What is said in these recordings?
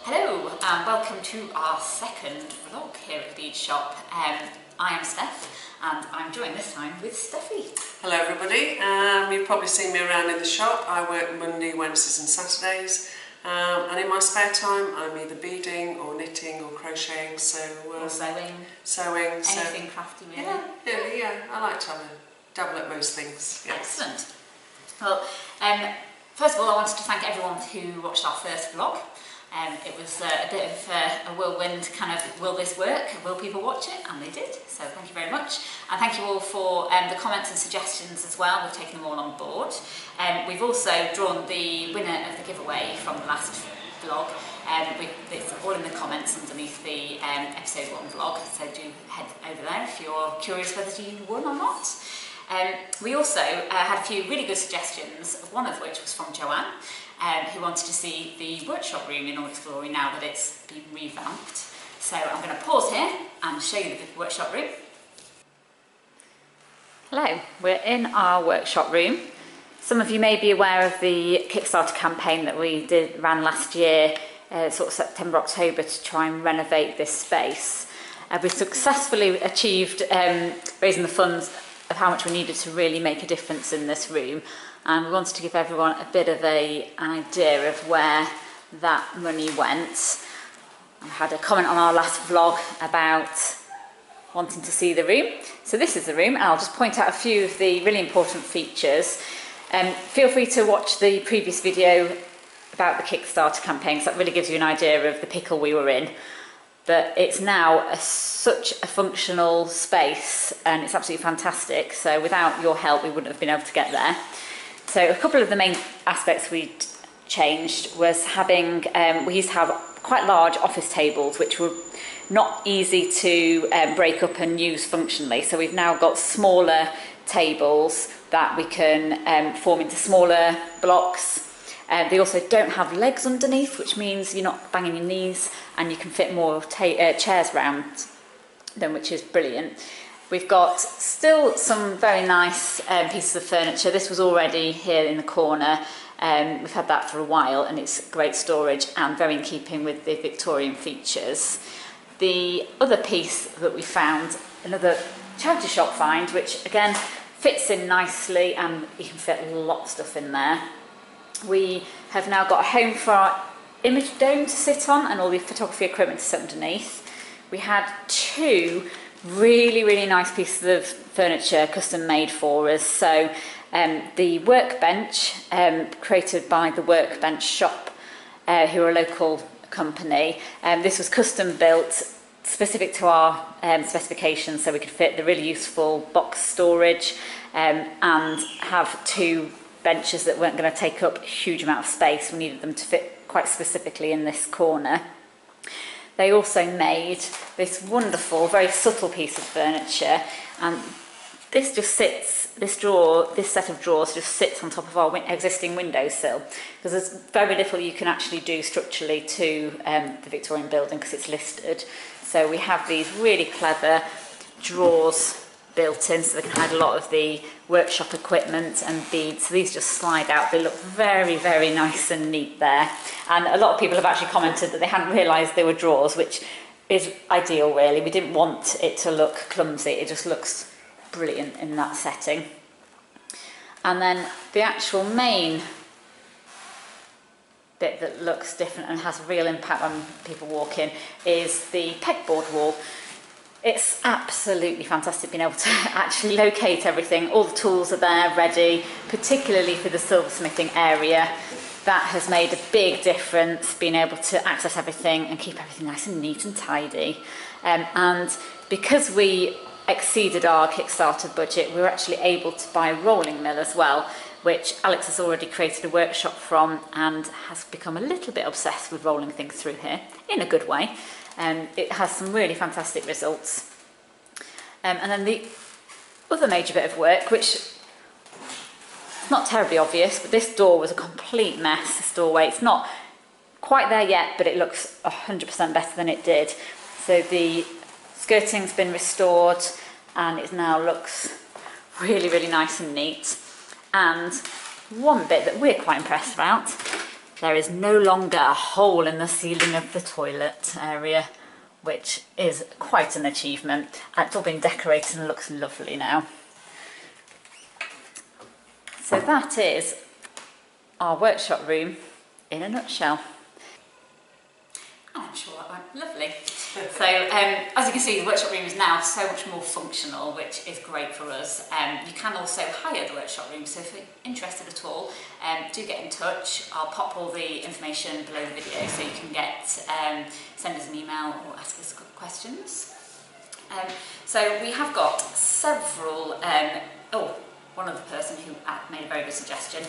Hello and welcome to our second vlog here at the bead shop. I am Steph and I'm joined this time with Steffi. Hello everybody, you've probably seen me around in the shop. I work Monday, Wednesdays and Saturdays, and in my spare time I'm either beading or knitting or crocheting, Or sewing. Anything crafty really. Yeah, I like to dabble at most things. Yes. Excellent. Well, first of all I wanted to thank everyone who watched our first vlog. It was a bit of a whirlwind kind of, will this work? Will people watch it? And they did, so thank you very much. And thank you all for the comments and suggestions as well. We've taken them all on board. We've also drawn the winner of the giveaway from the last vlog. It's all in the comments underneath the episode 1 vlog, so do head over there if you're curious whether you won or not. We also had a few really good suggestions, one of which was from Joanne, who wanted to see the workshop room in Onyx Glory now that it's been revamped. So I'm going to pause here and show you the workshop room. Hello, we're in our workshop room. Some of you may be aware of the Kickstarter campaign that we ran last year, sort of September, October, to try and renovate this space. We successfully achieved raising the funds of how much we needed to really make a difference in this room, and we wanted to give everyone a bit of an idea of where that money went. I had a comment on our last vlog about wanting to see the room. So this is the room, and I'll just point out a few of the really important features. Feel free to watch the previous video about the Kickstarter campaign, because that really gives you an idea of the pickle we were in. But it's now such a functional space and it's absolutely fantastic. So without your help, we wouldn't have been able to get there. So a couple of the main aspects we changed was having, we used to have quite large office tables, which were not easy to break up and use functionally. So we've now got smaller tables that we can form into smaller blocks. They also don't have legs underneath, which means you're not banging your knees and you can fit more chairs round them, which is brilliant. We've got still some very nice pieces of furniture. This was already here in the corner. We've had that for a while and it's great storage and very in keeping with the Victorian features. The other piece that we found, another charity shop find, which again fits in nicely and you can fit a lot of stuff in there. We have now got a home for our image dome to sit on and all the photography equipment to sit underneath. We had two really nice pieces of furniture custom made for us. So the workbench, created by the Workbench Shop, who are a local company. This was custom built specific to our specifications, so we could fit the really useful box storage and have two benches that weren't going to take up a huge amount of space. We needed them to fit quite specifically in this corner. They also made this wonderful, very subtle piece of furniture, and this just sits, this set of drawers just sits on top of our existing windowsill, because there's very little you can actually do structurally to the Victorian building because it's listed. So we have these really clever drawers built in, so they can hide a lot of the workshop equipment and beads. So these just slide out. They look very nice and neat there. And a lot of people have actually commented that they hadn't realised they were drawers, which is ideal really. We didn't want it to look clumsy. It just looks brilliant in that setting. And then the actual main bit that looks different and has a real impact when people walk in is the pegboard wall. It's absolutely fantastic being able to actually locate everything. All the tools are there ready, particularly for the silversmithing area. That has made a big difference, being able to access everything and keep everything nice and neat and tidy. And because we exceeded our Kickstarter budget, we were actually able to buy a rolling mill as well, which Alex has already created a workshop from and has become a little bit obsessed with rolling things through here, in a good way. It has some really fantastic results. And then the other major bit of work, which is not terribly obvious, but this door was a complete mess, this doorway. It's not quite there yet, but it looks 100% better than it did. So the skirting's been restored and it now looks really nice and neat. And one bit that we're quite impressed about There is no longer a hole in the ceiling of the toilet area, which is quite an achievement. And it's all been decorated and looks lovely now. So that is our workshop room in a nutshell. I'm sure that went lovely. So as you can see, the workshop room is now so much more functional, which is great for us. You can also hire the workshop room, so if you're interested at all, do get in touch. I'll pop all the information below the video so you can get send us an email or ask us questions. So we have got several, one other person who made a very good suggestion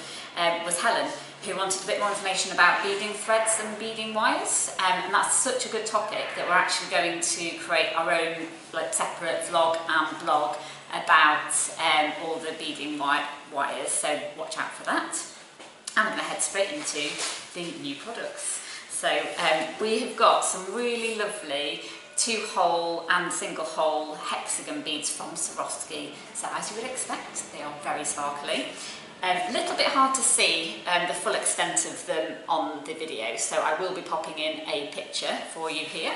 was Helen, who wanted a bit more information about beading threads and beading wires, and that's such a good topic that we're actually going to create our own separate vlog and blog about all the beading wires, so watch out for that. And I'm going to head straight into the new products. So we have got some really lovely 2-hole and single-hole hexagon beads from Swarovski. So as you would expect, they are very sparkly. A little bit hard to see the full extent of them on the video, so I will be popping in a picture for you here.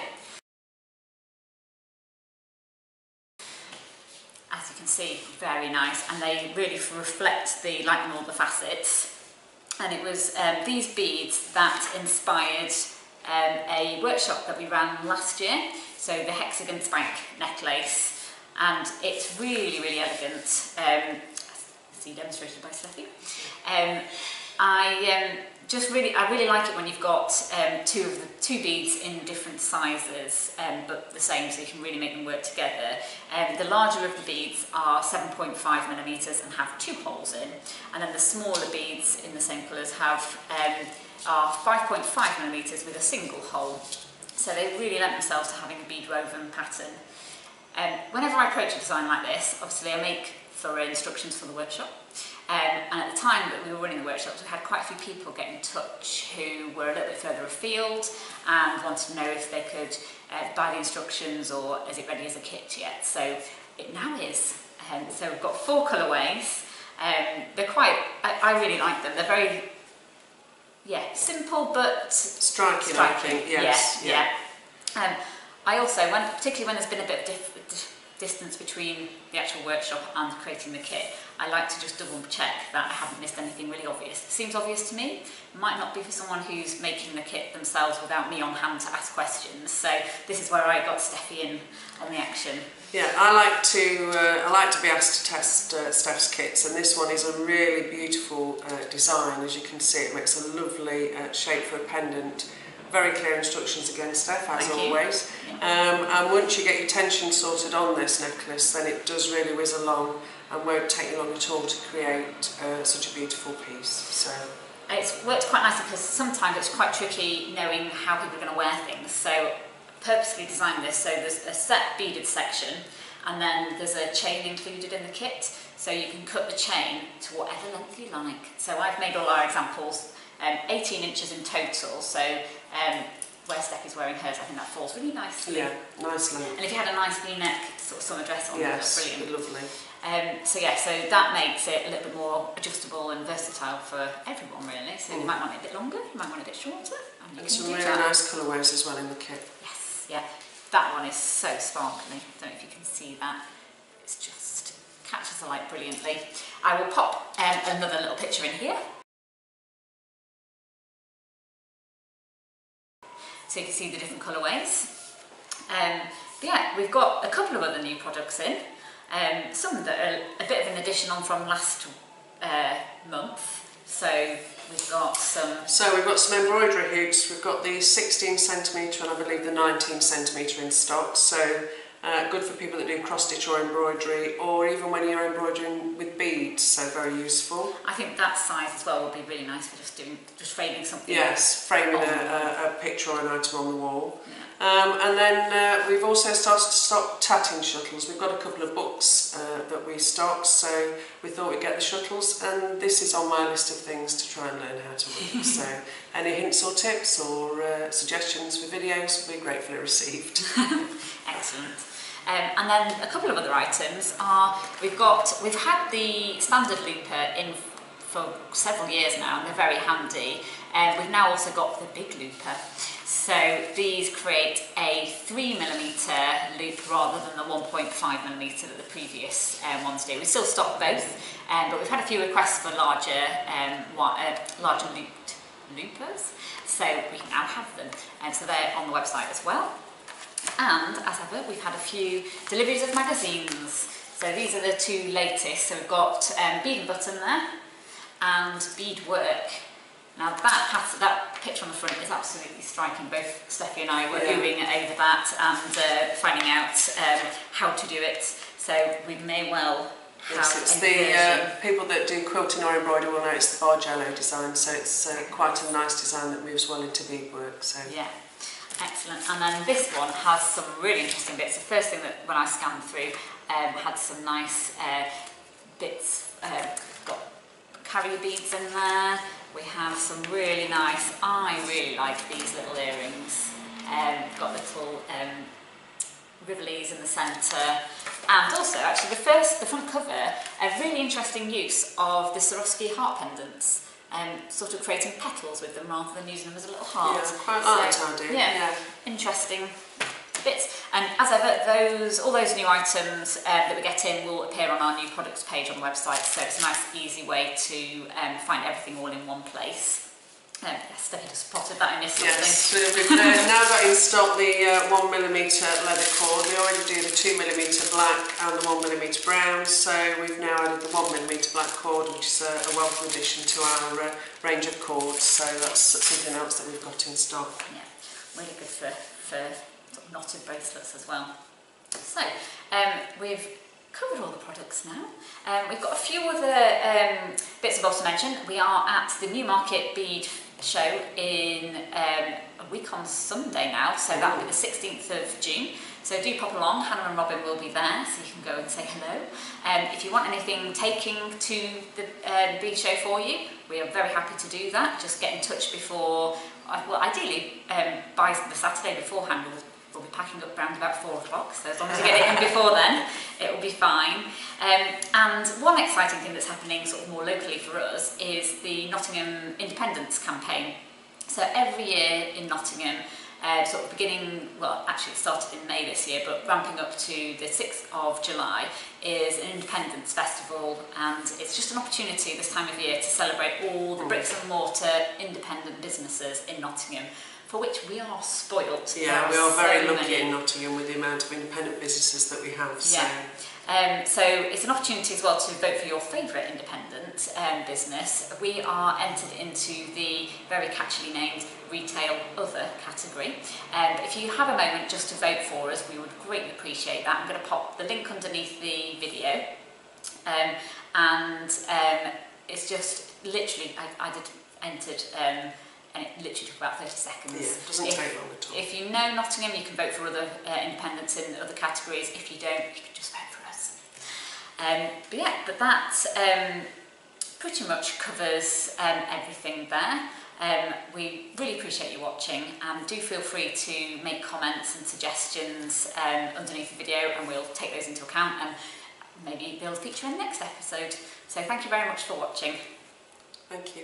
As you can see, very nice, and they really reflect the light and all the facets. And it was these beads that inspired a workshop that we ran last year, so the Hexagon Spank necklace, and it's really, really elegant. See demonstrated by Steffi. I really like it when you've got two beads in different sizes, but the same, so you can really make them work together. The larger of the beads are 7.5 millimeters and have 2 holes in, and then the smaller beads in the same colours are 5.5 millimeters with a single hole. So they really lend themselves to having a bead woven pattern. Whenever I approach a design like this, obviously I make thorough instructions for the workshop. And at the time that we were running the workshops, we had quite a few people get in touch who were a little bit further afield and wanted to know if they could buy the instructions or is it ready as a kit yet. So it now is. So we've got 4 colourways. They're quite, I really like them. They're very, simple but striking. I think, yes. Yeah. I also, particularly when there's been a bit of distance between the actual workshop and creating the kit, I like to just double check that I haven't missed anything really obvious. It seems obvious to me, it might not be for someone who's making the kit themselves without me on hand to ask questions. So this is where I got Steffi in on the action. Yeah, I like to be asked to test Steph's kits, and this one is a really beautiful design. As you can see, it makes a lovely shape for a pendant. Very clear instructions again, Steph, as always. Yeah. And once you get your tension sorted on this necklace, then it does really whiz along and won't take you long at all to create such a beautiful piece. So it's worked quite nicely because sometimes it's quite tricky knowing how people are going to wear things. So purposely designed this so there's a set beaded section and then there's a chain included in the kit, so you can cut the chain to whatever length you like. So I've made all our examples 18 inches in total, so where Steffi's wearing hers, I think that falls really nicely. Yeah, nicely. And if you had a nice V-neck sort of summer dress on, yes, that's brilliant. Lovely. So that makes it a little bit more adjustable and versatile for everyone really. So you might want it a bit longer, you might want it a bit shorter. And some really nice colourways as well in the kit. Yes, yeah. That one is so sparkly. I don't know if you can see that. It's just catches the light brilliantly. I will pop another little picture in here, so you can see the different colourways. But yeah, we've got a couple of other new products in. Some that are a bit of an addition on from last month. So we've got some embroidery hoops. We've got the 16cm and I believe the 19cm in stock. So good for people that do cross stitch or embroidery, or even when you're embroidering with beads. So very useful. I think that size as well would be really nice for just framing something. Yes, framing a picture or an item on the wall. Yeah. And then we've also started to stock tatting shuttles. We've got a couple of books that we stock, so we thought we'd get the shuttles, and this is on my list of things to try and learn how to work. So any hints or tips or suggestions for videos will be gratefully received. Excellent. And then a couple of other items are we've had the standard looper in for several years now, and they're very handy. We've now also got the big looper. So these create a 3mm loop rather than the 1.5mm that the previous ones do. We still stock both, but we've had a few requests for larger looped loopers, so we now have them, and so they're on the website as well. And as ever, we've had a few deliveries of magazines. So these are the two latest. So we've got Bead and Button there, and Bead Work. Now that picture on the front is absolutely striking. Both Steffi and I were oohing over that and finding out how to do it. So we may well have it's the people that do quilting or embroidery will know it's the Bargello design. So it's quite a nice design that moves well into beadwork. So yeah, excellent. And then this one has some really interesting bits. The first thing that when I scanned through had some nice bits. Got carrier beads in there. We have some really nice, I really like these little earrings. Got little rivelies in the centre, and also actually the front cover, a really interesting use of the Swarovski heart pendants, sort of creating petals with them rather than using them as a little heart. Yeah, quite like that idea. Yeah, interesting bits. And as ever, all those new items that we get in will appear on our new products page on the website, so it's a nice easy way to find everything all in one place. Yes, Steffi just spotted that in this Yes, we've now got in stock the 1mm leather cord. We already do the 2mm black and the 1mm brown, so we've now added the 1mm black cord, which is a welcome addition to our range of cords, so that's something else that we've got in stock. Yeah, really good for sort of knotted bracelets as well. So, we've covered all the products now. We've got a few other bits and bobs to mention. We are at the new Market Bead show in a week on Sunday now, so that will be the 16th of June. So do pop along, Hannah and Robin will be there, so you can go and say hello. If you want anything taking to the bead show for you, we are very happy to do that. Just get in touch before, well ideally by the Saturday beforehand. We'll be packing up around about 4 o'clock, so as long as you get it in before then, it will be fine. And one exciting thing that's happening sort of more locally for us is the Nottingham Independence campaign. So every year in Nottingham, sort of beginning, well actually it started in May this year, but ramping up to the 6th of July is an Independence Festival, and it's just an opportunity this time of year to celebrate all the bricks and mortar independent businesses in Nottingham, for which we are spoilt. Yeah, we are very lucky in Nottingham with the amount of independent businesses that we have. So. Yeah. So it's an opportunity as well to vote for your favourite independent business. We are entered into the very catchily named Retail Other category. If you have a moment just to vote for us, we would greatly appreciate that. I'm going to pop the link underneath the video. It's just literally, I did entered and it literally took about 30 seconds. Yeah, it doesn't take long at all. If you know Nottingham, you can vote for other independents in other categories. If you don't, you can just vote for us. But that pretty much covers everything there. We really appreciate you watching, and do feel free to make comments and suggestions underneath the video, and we'll take those into account and maybe they'll feature in the next episode. So thank you very much for watching. Thank you.